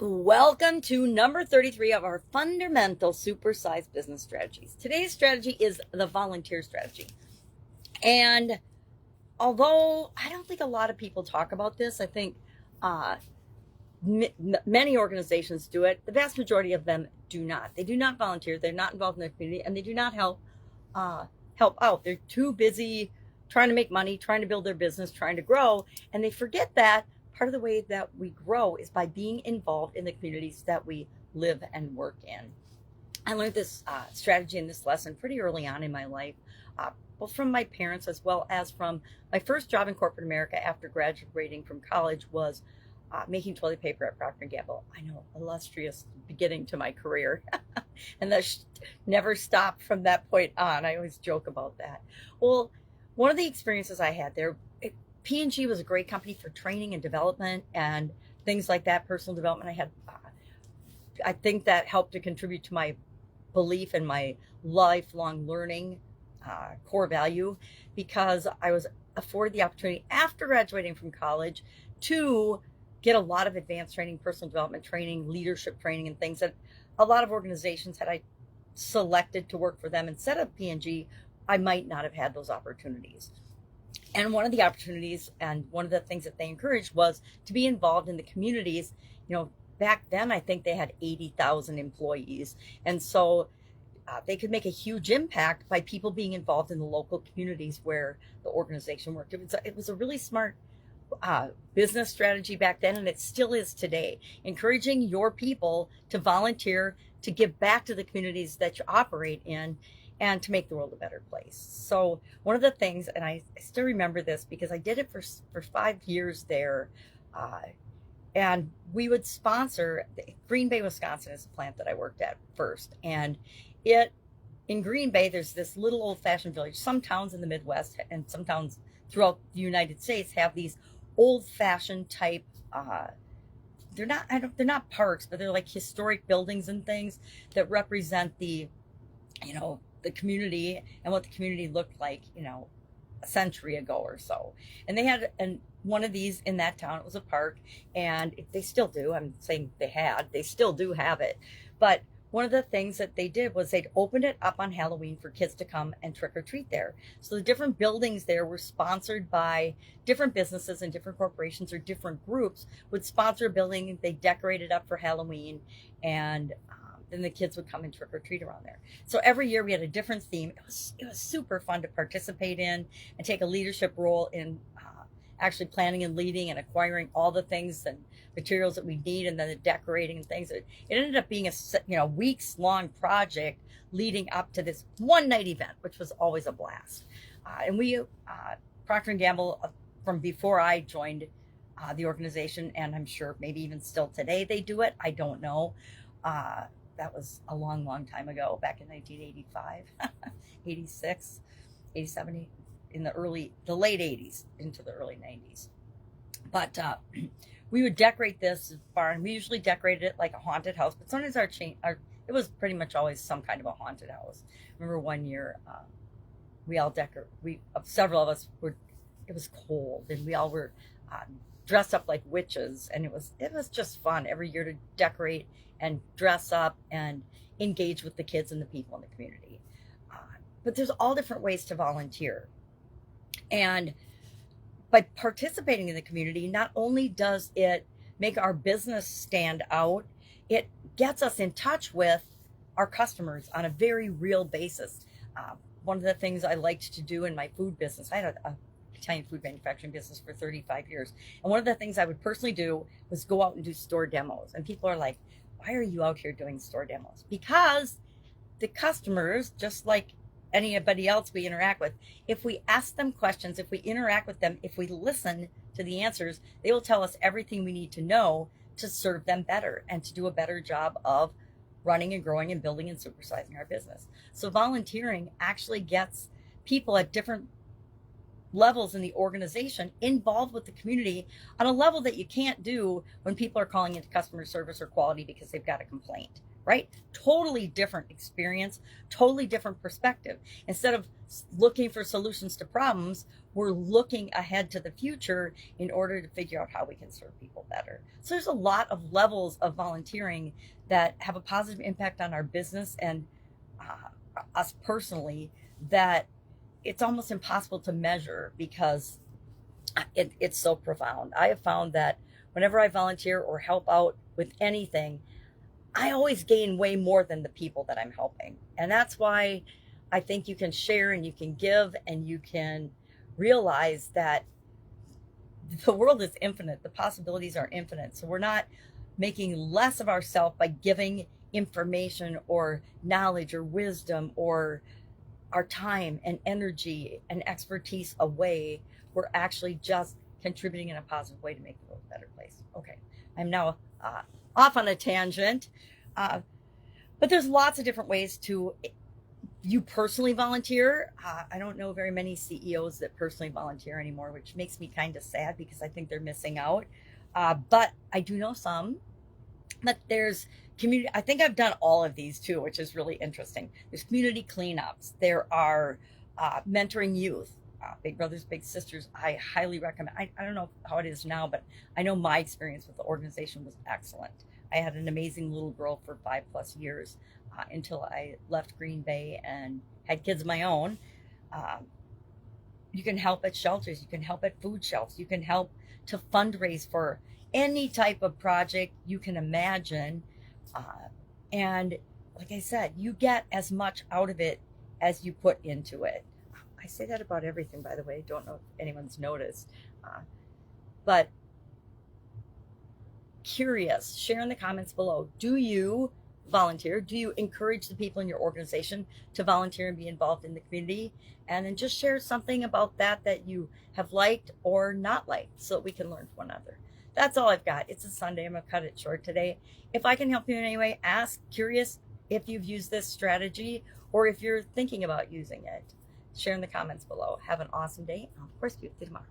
Welcome to number 33 of our fundamental supersize business strategies. Today's strategy is the volunteer strategy. And although I don't think a lot of people talk about this, I think many organizations do it. The vast majority of them do not. They do not volunteer. They're not involved in their community, and they do not help out. They're too busy trying to make money, trying to build their business, trying to grow, and they forget that part of the way that we grow is by being involved in the communities that we live and work in. I learned this strategy in this lesson pretty early on in my life, both from my parents as well as from my first job in corporate America after graduating from college was making toilet paper at Procter & Gamble. I know, illustrious beginning to my career. And that never stopped from that point on. I always joke about that. Well, one of the experiences I had there, P&G was a great company for training and development and things like that, personal development. I think that helped to contribute to my belief in my lifelong learning core value, because I was afforded the opportunity after graduating from college to get a lot of advanced training, personal development training, leadership training, and things that a lot of organizations, had I selected to work for them instead of P&G, I might not have had those opportunities. And one of the opportunities and one of the things that they encouraged was to be involved in the communities. Back then, I think they had 80,000 employees. And so they could make a huge impact by people being involved in the local communities where the organization worked. It was a really smart business strategy back then, and it still is today, encouraging your people to volunteer, to give back to the communities that you operate in, and to make the world a better place. So one of the things, and I still remember this because I did it for 5 years there, and we would sponsor, Green Bay, Wisconsin is the plant that I worked at first. And in Green Bay, there's this little old-fashioned village. Some towns in the Midwest and some towns throughout the United States have these old-fashioned type, they're not parks, but they're like historic buildings and things that represent the community and what the community looked like, a century ago or so. And they had one of these in that town. It was a park, and they still do. I'm saying they still do have it. But one of the things that they did was they'd opened it up on Halloween for kids to come and trick or treat there. So the different buildings there were sponsored by different businesses, and different corporations or different groups would sponsor a building. They decorated up for Halloween, and then the kids would come and trick or treat around there. So every year we had a different theme. It was super fun to participate in and take a leadership role in actually planning and leading and acquiring all the things and materials that we need, and then the decorating and things. It ended up being a weeks long project leading up to this one night event, which was always a blast. And we, Procter & Gamble, from before I joined the organization, and I'm sure maybe even still today they do it, I don't know. That was a long, long time ago, back in 1985, 86, 87, in the late 80s into the early 90s. But we would decorate this barn. We usually decorated it like a haunted house, but sometimes it was pretty much always some kind of a haunted house. I remember one year, several of us it was cold, and we all were dressed up like witches, and it was just fun every year to decorate and dress up and engage with the kids and the people in the community. But there's all different ways to volunteer. And by participating in the community, not only does it make our business stand out, it gets us in touch with our customers on a very real basis. One of the things I liked to do in my food business, I had a Italian food manufacturing business for 35 years. And one of the things I would personally do was go out and do store demos. And people are like, why are you out here doing store demos? Because the customers, just like anybody else we interact with, if we ask them questions, if we interact with them, if we listen to the answers, they will tell us everything we need to know to serve them better and to do a better job of running and growing and building and supersizing our business. So volunteering actually gets people at different levels in the organization involved with the community on a level that you can't do when people are calling into customer service or quality because they've got a complaint, right? Totally different experience, totally different perspective. Instead of looking for solutions to problems, we're looking ahead to the future in order to figure out how we can serve people better. So there's a lot of levels of volunteering that have a positive impact on our business and us personally, that it's almost impossible to measure because it's so profound. I have found that whenever I volunteer or help out with anything, I always gain way more than the people that I'm helping. And that's why I think you can share and you can give and you can realize that the world is infinite. The possibilities are infinite. So we're not making less of ourselves by giving information or knowledge or wisdom or our time and energy and expertise away. We're actually just contributing in a positive way to make the world a better place. Okay, I'm now off on a tangent, but there's lots of different ways to you personally volunteer. I don't know very many CEOs that personally volunteer anymore, which makes me kind of sad because I think they're missing out. But I do know some. But there's community. I think I've done all of these too, which is really interesting. There's community cleanups. There are mentoring youth, big brothers, big sisters. I highly recommend. I don't know how it is now, but I know my experience with the organization was excellent. I had an amazing little girl for 5+ years until I left Green Bay and had kids of my own. You can help at shelters. You can help at food shelves. You can help to fundraise for any type of project you can imagine. And like I said, you get as much out of it as you put into it. I say that about everything, by the way. Don't know if anyone's noticed. But curious, share in the comments below. Do you volunteer? Do you encourage the people in your organization to volunteer and be involved in the community? And then just share something about that you have liked or not liked so that we can learn from one another. That's all I've got. It's a Sunday. I'm going to cut it short today. If I can help you in any way, ask, curious if you've used this strategy or if you're thinking about using it. Share in the comments below. Have an awesome day. I'll, of course, see you tomorrow.